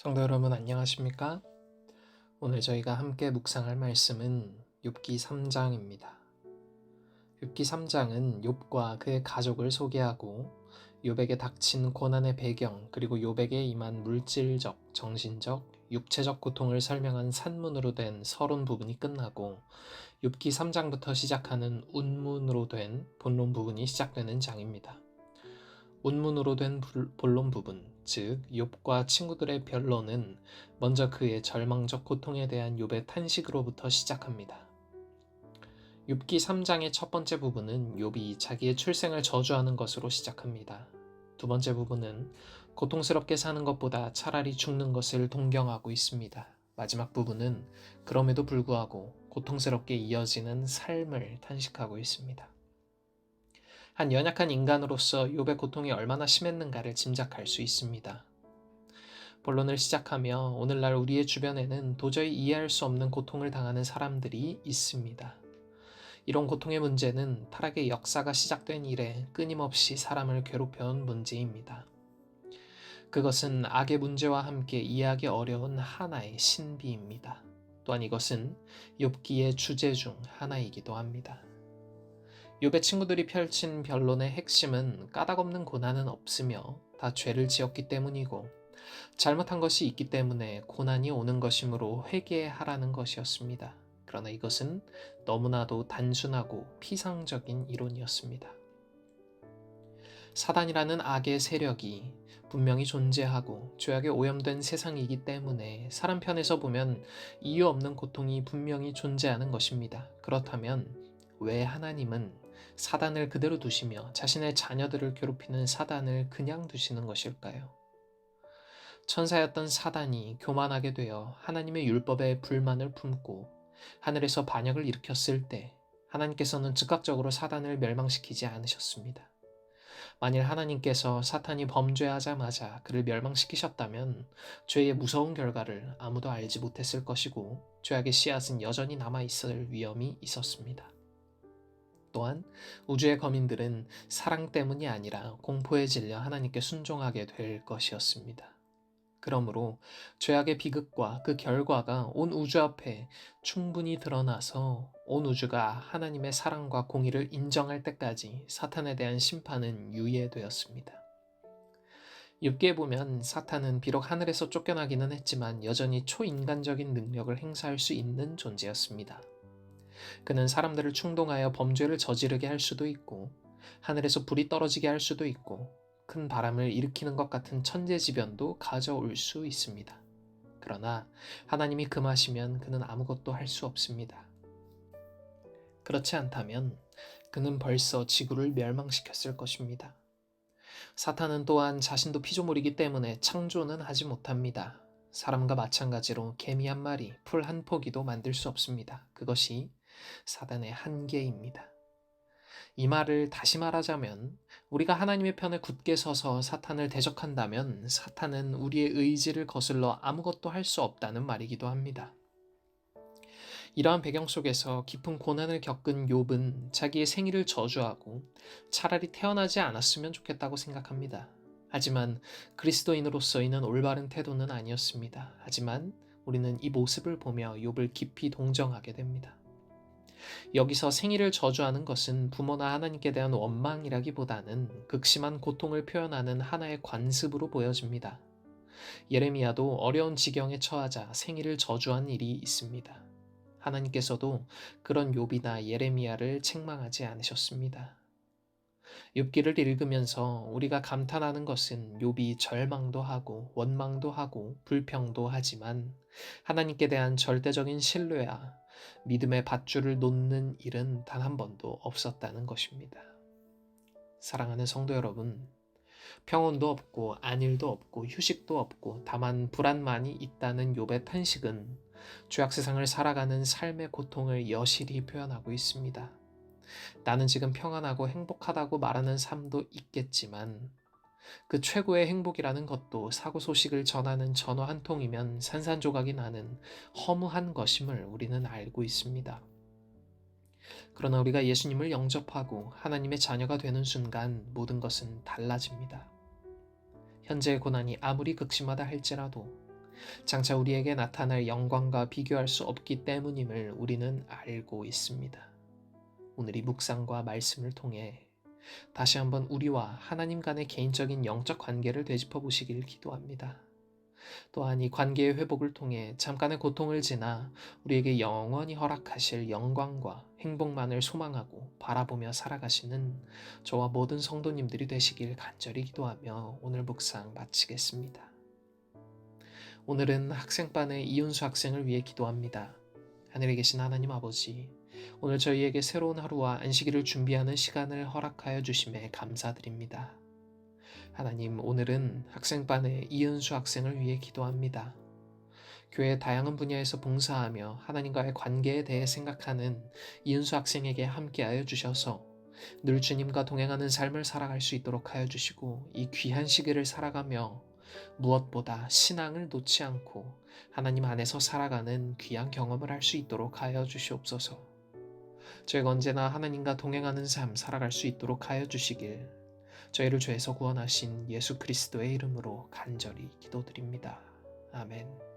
성도 여러분 안녕하십니까? 오늘 저희가 함께 묵상할 말씀은 욥기 3장입니다. 욥기 3장은 욥과 그의 가족을 소개하고 욥에게 닥친 고난의 배경 그리고 욥에게 임한 물질적, 정신적, 육체적 고통을 설명한 산문으로 된 서론 부분이 끝나고 욥기 3장부터 시작하는 운문으로 된 본론 부분이 시작되는 장입니다. 운문으로 된 본론 부분, 즉 욥과 친구들의 변론은 먼저 그의 절망적 고통에 대한 욥의 탄식으로부터 시작합니다. 욥기 3장의 첫 번째 부분은 욥이 자기의 출생을 저주하는 것으로 시작합니다. 두 번째 부분은 고통스럽게 사는 것보다 차라리 죽는 것을 동경하고 있습니다. 마지막 부분은 그럼에도 불구하고 고통스럽게 이어지는 삶을 탄식하고 있습니다. 한 연약한 인간으로서 욥의 고통이 얼마나 심했는가를 짐작할 수 있습니다. 본론을 시작하며 오늘날 우리의 주변에는 도저히 이해할 수 없는 고통을 당하는 사람들이 있습니다. 이런 고통의 문제는 타락의 역사가 시작된 이래 끊임없이 사람을 괴롭혀온 문제입니다. 그것은 악의 문제와 함께 이해하기 어려운 하나의 신비입니다. 또한 이것은 욥기의 주제 중 하나이기도 합니다. 욥의 친구들이 펼친 변론의 핵심은 까닭없는 고난은 없으며 다 죄를 지었기 때문이고 잘못한 것이 있기 때문에 고난이 오는 것이므로 회개하라는 것이었습니다. 그러나 이것은 너무나도 단순하고 피상적인 이론이었습니다. 사단이라는 악의 세력이 분명히 존재하고 죄악에 오염된 세상이기 때문에 사람 편에서 보면 이유 없는 고통이 분명히 존재하는 것입니다. 그렇다면 왜 하나님은 사단을 그대로 두시며 자신의 자녀들을 괴롭히는 사단을 그냥 두시는 것일까요? 천사였던 사단이 교만하게 되어 하나님의 율법에 불만을 품고 하늘에서 반역을 일으켰을 때 하나님께서는 즉각적으로 사단을 멸망시키지 않으셨습니다. 만일 하나님께서 사탄이 범죄하자마자 그를 멸망시키셨다면 죄의 무서운 결과를 아무도 알지 못했을 것이고 죄악의 씨앗은 여전히 남아있을 위험이 있었습니다. 또한 우주의 거민들은 사랑 때문이 아니라 공포에 질려 하나님께 순종하게 될 것이었습니다. 그러므로 죄악의 비극과 그 결과가 온 우주 앞에 충분히 드러나서 온 우주가 하나님의 사랑과 공의를 인정할 때까지 사탄에 대한 심판은 유예되었습니다. 욥기에 보면 사탄은 비록 하늘에서 쫓겨나기는 했지만 여전히 초인간적인 능력을 행사할 수 있는 존재였습니다. 그는 사람들을 충동하여 범죄를 저지르게 할 수도 있고 하늘에서 불이 떨어지게 할 수도 있고 큰 바람을 일으키는 것 같은 천재지변도 가져올 수 있습니다. 그러나 하나님이 금하시면 그는 아무것도 할 수 없습니다. 그렇지 않다면 그는 벌써 지구를 멸망시켰을 것입니다. 사탄은 또한 자신도 피조물이기 때문에 창조는 하지 못합니다. 사람과 마찬가지로 개미 한 마리, 풀 한 포기도 만들 수 없습니다. 그것이 사단의 한계입니다. 이 말을 다시 말하자면 우리가 하나님의 편에 굳게 서서 사탄을 대적한다면 사탄은 우리의 의지를 거슬러 아무것도 할 수 없다는 말이기도 합니다. 이러한 배경 속에서 깊은 고난을 겪은 욥은 자기의 생일을 저주하고 차라리 태어나지 않았으면 좋겠다고 생각합니다. 하지만 그리스도인으로서 이는 올바른 태도는 아니었습니다. 하지만 우리는 이 모습을 보며 욥을 깊이 동정하게 됩니다. 여기서 생일을 저주하는 것은 부모나 하나님께 대한 원망이라기보다는 극심한 고통을 표현하는 하나의 관습으로 보여집니다. 예레미야도 어려운 지경에 처하자 생일을 저주한 일이 있습니다. 하나님께서도 그런 욥이나 예레미야를 책망하지 않으셨습니다. 욥기를 읽으면서 우리가 감탄하는 것은 욥이 절망도 하고 원망도 하고 불평도 하지만 하나님께 대한 절대적인 신뢰와 믿음의 밧줄을 놓는 일은 단 한 번도 없었다는 것입니다. 사랑하는 성도 여러분, 평온도 없고 안일도 없고 휴식도 없고 다만 불안만이 있다는 욥의 탄식은 죄악 세상을 살아가는 삶의 고통을 여실히 표현하고 있습니다. 나는 지금 평안하고 행복하다고 말하는 삶도 있겠지만 그 최고의 행복이라는 것도 사고 소식을 전하는 전화 한 통이면 산산조각이 나는 허무한 것임을 우리는 알고 있습니다. 그러나 우리가 예수님을 영접하고 하나님의 자녀가 되는 순간 모든 것은 달라집니다. 현재의 고난이 아무리 극심하다 할지라도 장차 우리에게 나타날 영광과 비교할 수 없기 때문임을 우리는 알고 있습니다. 오늘 이 묵상과 말씀을 통해 다시 한번 우리와 하나님 간의 개인적인 영적 관계를 되짚어 보시길 기도합니다. 또한 이 관계의 회복을 통해 잠깐의 고통을 지나 우리에게 영원히 허락하실 영광과 행복만을 소망하고 바라보며 살아가시는 저와 모든 성도님들이 되시길 간절히 기도하며 오늘 묵상 마치겠습니다. 오늘은 학생반의 이윤수 학생을 위해 기도합니다. 하늘에 계신 하나님 아버지, 오늘 저희에게 새로운 하루와 안식일을 준비하는 시간을 허락하여 주심에 감사드립니다. 하나님, 오늘은 학생반의 이은수 학생을 위해 기도합니다. 교회 다양한 분야에서 봉사하며 하나님과의 관계에 대해 생각하는 이은수 학생에게 함께하여 주셔서 늘 주님과 동행하는 삶을 살아갈 수 있도록 하여 주시고, 이 귀한 시기를 살아가며 무엇보다 신앙을 놓지 않고 하나님 안에서 살아가는 귀한 경험을 할 수 있도록 하여 주시옵소서. 저희가 언제나 하나님과 동행하는 삶 살아갈 수 있도록 하여 주시길 저희를 죄에서 구원하신 예수 그리스도의 이름으로 간절히 기도드립니다. 아멘.